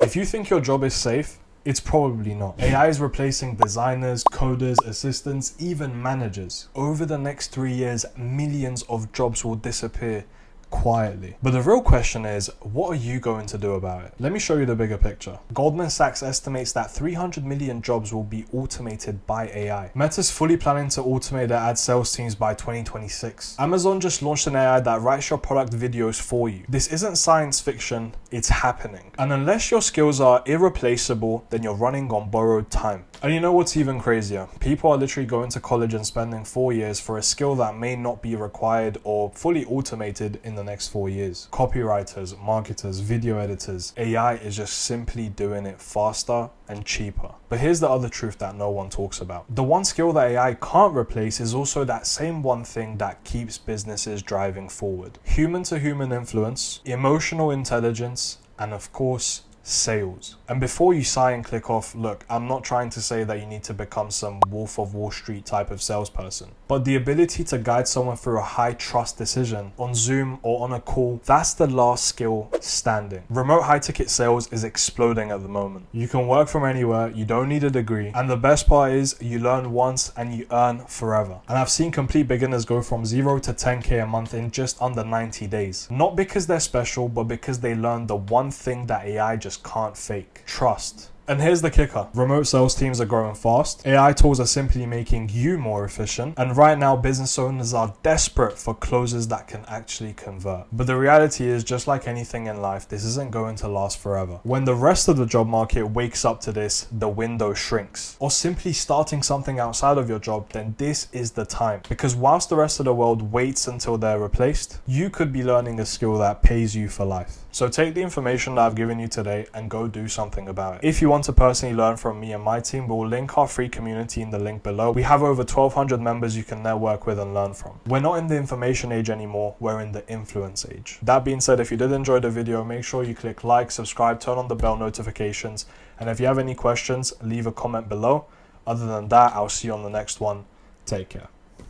If you think your job is safe, it's probably not. AI is replacing designers, coders, assistants, even managers. Over the next 3 years, millions of jobs will disappear quietly. But the real question is, what are you going to do about it? Let me show you the bigger picture. Goldman Sachs estimates that 300 million jobs will be automated by AI. Meta's fully planning to automate their ad sales teams by 2026. Amazon just launched an AI that writes your product videos for you. This isn't science fiction, it's happening. And unless your skills are irreplaceable, then you're running on borrowed time. And you know what's even crazier? People are literally going to college and spending 4 years for a skill that may not be required or fully automated in the next 4 years. Copywriters, marketers, video editors, AI is just simply doing it faster and cheaper. But here's the other truth that no one talks about. The one skill that AI can't replace is also that same one thing that keeps businesses driving forward. Human-to-human influence, emotional intelligence, and of course, sales. And before you sigh and click off, look, I'm not trying to say that you need to become some Wolf of Wall Street type of salesperson, but the ability to guide someone through a high trust decision on Zoom or on a call, that's the last skill standing. Remote high ticket sales is exploding at the moment. You can work from anywhere, you don't need a degree, and the best part is you learn once and you earn forever. And I've seen complete beginners go from 0 to 10K a month in just under 90 days. Not because they're special, but because they learned the one thing that AI just can't fake: trust. And here's the kicker. Remote sales teams are growing fast. AI tools are simply making you more efficient. And right now, business owners are desperate for closers that can actually convert. But the reality is, just like anything in life, this isn't going to last forever. When the rest of the job market wakes up to this, the window shrinks. Or simply starting something outside of your job, then this is the time. Because whilst the rest of the world waits until they're replaced, you could be learning a skill that pays you for life. So take the information that I've given you today and go do something about it. If you want to personally learn from me and my team, we'll link our free community in the link below. We have over 1,200 members you can network with and learn from. We're not in the information age anymore, we're in the influence age. That being said, if you did enjoy the video, make sure you click like, subscribe, turn on the bell notifications, and if you have any questions, leave a comment below. Other than that, I'll see you on the next one. Take care.